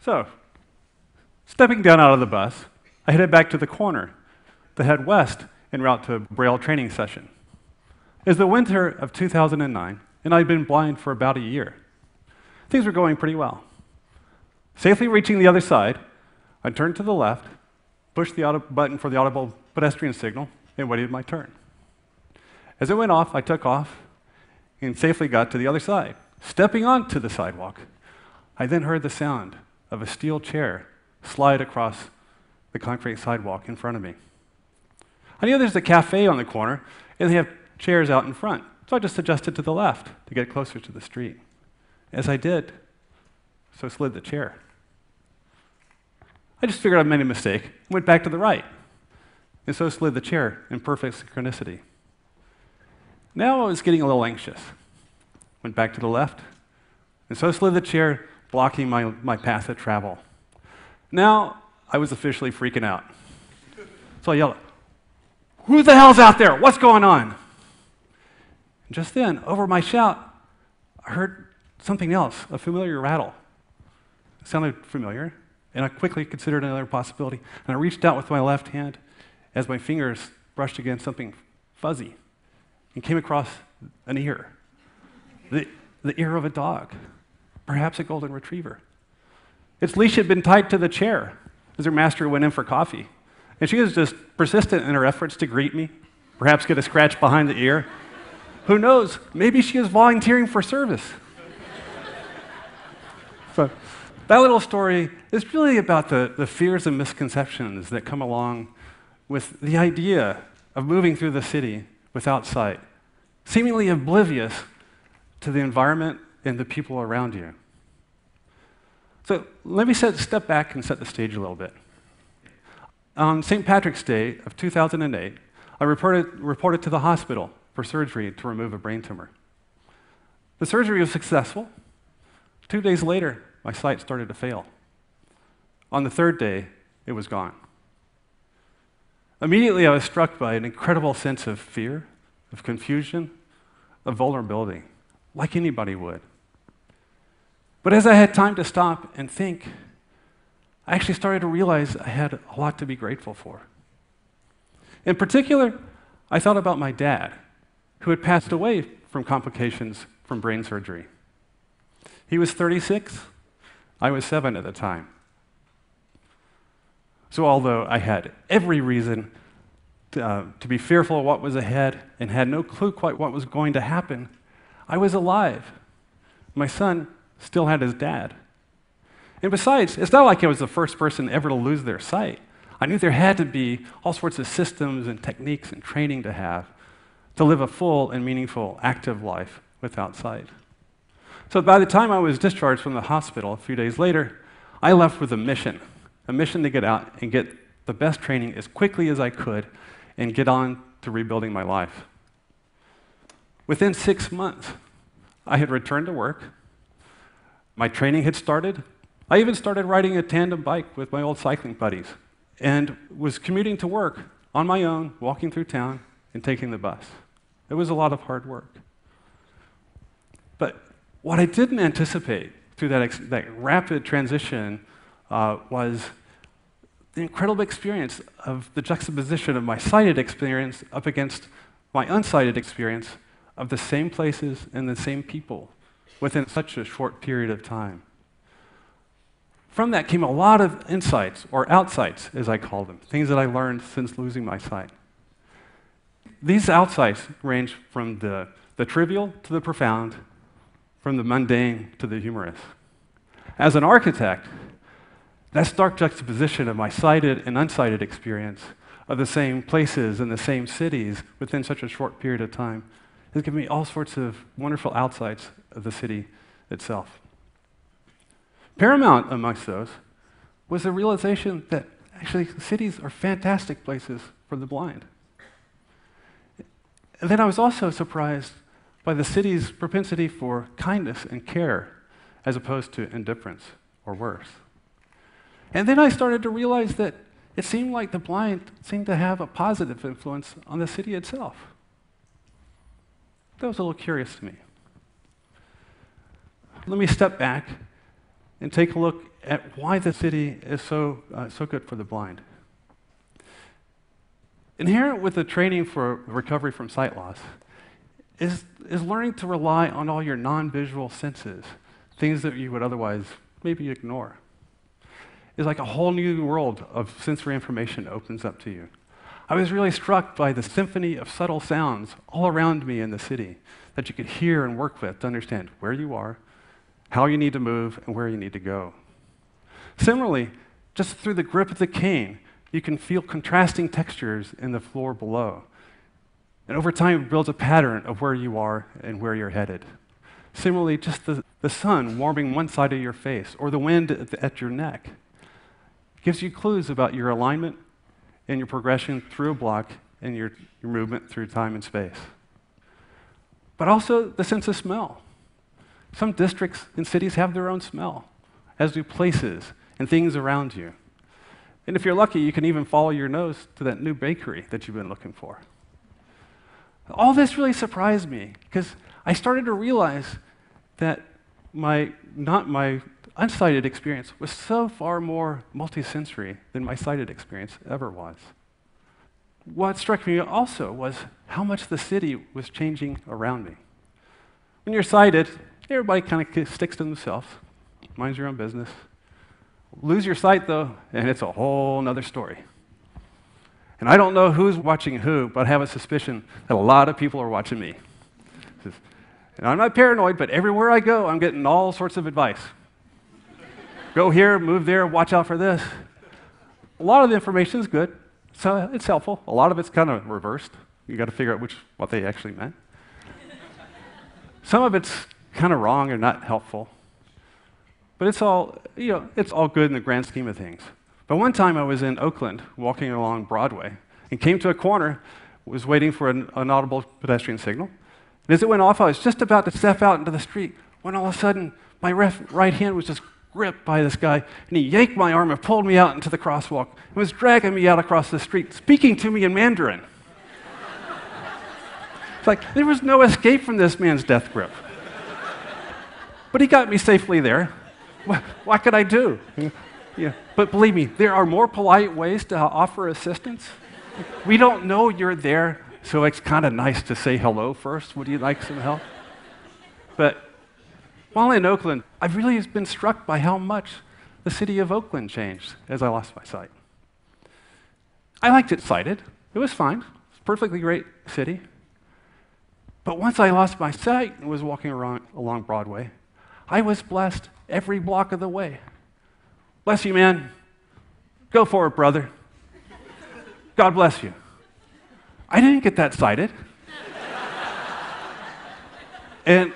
So, stepping down out of the bus, I headed back to the corner to head west en route to a Braille training session. It was the winter of 2009, and I'd been blind for about a year. Things were going pretty well. Safely reaching the other side, I turned to the left, pushed the button for the audible pedestrian signal, and waited my turn. As it went off, I took off and safely got to the other side. Stepping onto the sidewalk, I then heard the sound of a steel chair slide across the concrete sidewalk in front of me. I knew there's a cafe on the corner, and they have chairs out in front, so I just adjusted to the left to get closer to the street. As I did, so slid the chair. I just figured I'd made a mistake and went back to the right, and so slid the chair in perfect synchronicity. Now I was getting a little anxious. Went back to the left, and so slid the chair, blocking my path of travel. Now I was officially freaking out. So I yelled, "Who the hell's out there? What's going on?" And just then, over my shout, I heard something else, a familiar rattle. It sounded familiar, and I quickly considered another possibility. And I reached out with my left hand as my fingers brushed against something fuzzy and came across an ear. The ear of a dog, perhaps a golden retriever. Its leash had been tied to the chair as her master went in for coffee. And she was just persistent in her efforts to greet me, perhaps get a scratch behind the ear. Who knows, maybe she is volunteering for service. So that little story is really about the fears and misconceptions that come along with the idea of moving through the city without sight, seemingly oblivious to the environment and the people around you. So let me step back and set the stage a little bit. On St. Patrick's Day of 2008, I reported to the hospital for surgery to remove a brain tumor. The surgery was successful. 2 days later, my sight started to fail. On the third day, it was gone. Immediately, I was struck by an incredible sense of fear, of confusion, of vulnerability, like anybody would. But as I had time to stop and think, I actually started to realize I had a lot to be grateful for. In particular, I thought about my dad, who had passed away from complications from brain surgery. He was 36, I was 7 at the time. So although I had every reason to be fearful of what was ahead and had no clue quite what was going to happen, I was alive. My son still had his dad. And besides, it's not like I was the first person ever to lose their sight. I knew there had to be all sorts of systems and techniques and training to have to live a full and meaningful, active life without sight. So by the time I was discharged from the hospital a few days later, I left with a mission to get out and get the best training as quickly as I could and get on to rebuilding my life. Within 6 months, I had returned to work. My training had started. I even started riding a tandem bike with my old cycling buddies and was commuting to work on my own, walking through town and taking the bus. It was a lot of hard work. But what I didn't anticipate through that rapid transition was the incredible experience of the juxtaposition of my sighted experience up against my unsighted experience of the same places and the same people within such a short period of time. From that came a lot of insights, or outsights, as I call them, things that I learned since losing my sight. These outsights range from the trivial to the profound, from the mundane to the humorous. As an architect, that stark juxtaposition of my sighted and unsighted experience of the same places and the same cities within such a short period of time has given me all sorts of wonderful outsights of the city itself. Paramount amongst those was the realization that actually cities are fantastic places for the blind. And then I was also surprised by the city's propensity for kindness and care as opposed to indifference or worse. And then I started to realize that it seemed like the blind seemed to have a positive influence on the city itself. That was a little curious to me. Let me step back and take a look at why the city is so good for the blind. Inherent with the training for recovery from sight loss is learning to rely on all your non-visual senses, things that you would otherwise maybe ignore. It's like a whole new world of sensory information opens up to you. I was really struck by the symphony of subtle sounds all around me in the city that you could hear and work with to understand where you are, how you need to move, and where you need to go. Similarly, just through the grip of the cane, you can feel contrasting textures in the floor below. And over time, it builds a pattern of where you are and where you're headed. Similarly, just the sun warming one side of your face or the wind at your neck gives you clues about your alignment and your progression through a block and your movement through time and space. But also the sense of smell. Some districts and cities have their own smell, as do places and things around you. And if you're lucky, you can even follow your nose to that new bakery that you've been looking for. All this really surprised me because I started to realize that my unsighted experience was so far more multisensory than my sighted experience ever was. What struck me also was how much the city was changing around me. When you're sighted, everybody kind of sticks to themselves, minds your own business. Lose your sight, though, and it's a whole nother story. And I don't know who's watching who, but I have a suspicion that a lot of people are watching me. And I'm not paranoid, but everywhere I go, I'm getting all sorts of advice. Go here, move there, watch out for this. A lot of the information is good, so it's helpful. A lot of it's kind of reversed. You got to figure out what they actually meant. Some of it's kind of wrong or not helpful. But it's all good in the grand scheme of things. But one time I was in Oakland, walking along Broadway, and came to a corner, was waiting for an audible pedestrian signal. And as it went off, I was just about to step out into the street when all of a sudden my right hand was just gripped by this guy, and he yanked my arm and pulled me out into the crosswalk and was dragging me out across the street, speaking to me in Mandarin. It's like there was no escape from this man's death grip. But he got me safely there. What could I do? Yeah. But believe me, there are more polite ways to offer assistance. We don't know you're there, so it's kind of nice to say hello first. Would you like some help? But while in Oakland, I've really been struck by how much the city of Oakland changed as I lost my sight. I liked it sighted. It was fine. It's a perfectly great city. But once I lost my sight and was walking along Broadway, I was blessed every block of the way. Bless you, man. Go for it, brother. God bless you. I didn't get that sighted. And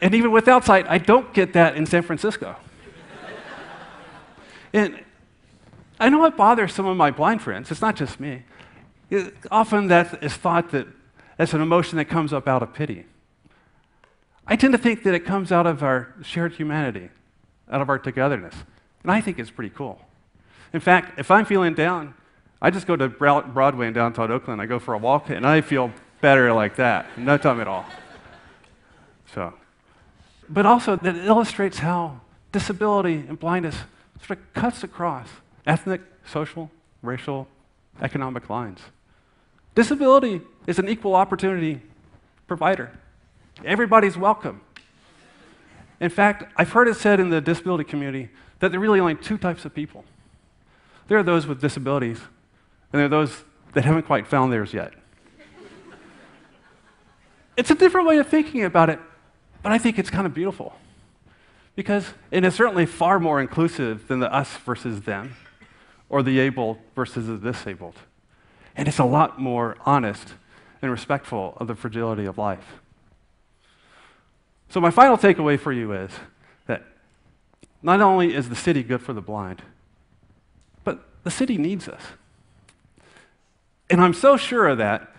even without sight, I don't get that in San Francisco. And I know it bothers some of my blind friends. It's not just me. Often that is thought that that's an emotion that comes up out of pity. I tend to think that it comes out of our shared humanity, out of our togetherness. And I think it's pretty cool. In fact, if I'm feeling down, I just go to Broadway in downtown Oakland. I go for a walk, and I feel better like that. No time at all. But also that it illustrates how disability and blindness sort of cuts across ethnic, social, racial, economic lines. Disability is an equal opportunity provider. Everybody's welcome. In fact, I've heard it said in the disability community that there are really only two types of people. There are those with disabilities, and there are those that haven't quite found theirs yet. It's a different way of thinking about it, but I think it's kind of beautiful. Because it is certainly far more inclusive than the us versus them, or the able versus the disabled. And it's a lot more honest and respectful of the fragility of life. So my final takeaway for you is that not only is the city good for the blind, but the city needs us. And I'm so sure of that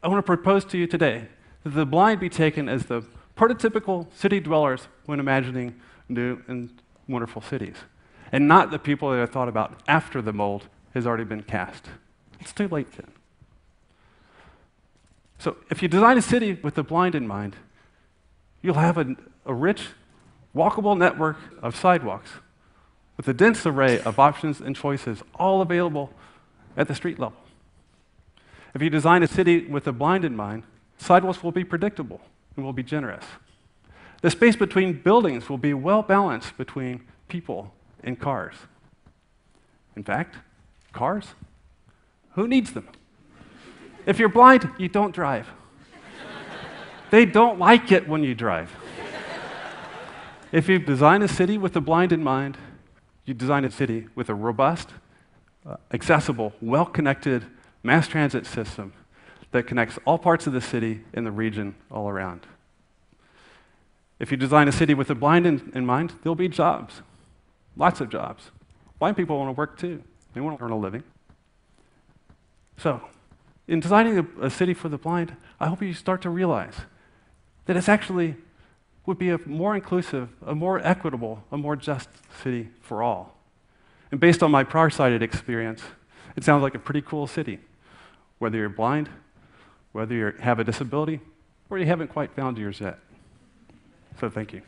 I want to propose to you today that the blind be taken as the prototypical city dwellers when imagining new and wonderful cities, and not the people that are thought about after the mold has already been cast. It's too late then. So if you design a city with the blind in mind, you'll have a rich, walkable network of sidewalks with a dense array of options and choices, all available at the street level. If you design a city with the blind in mind, sidewalks will be predictable and will be generous. The space between buildings will be well balanced between people and cars. In fact, cars? Who needs them? If you're blind, you don't drive. They don't like it when you drive. If you design a city with the blind in mind, you design a city with a robust, accessible, well-connected mass transit system that connects all parts of the city and the region all around. If you design a city with the blind in mind, there'll be jobs, lots of jobs. Blind people want to work too. They want to earn a living. So, in designing a city for the blind, I hope you start to realize that it's actually would be a more inclusive, a more equitable, a more just city for all. And based on my prior-sighted experience, it sounds like a pretty cool city, whether you're blind, whether you have a disability, or you haven't quite found yours yet. So thank you.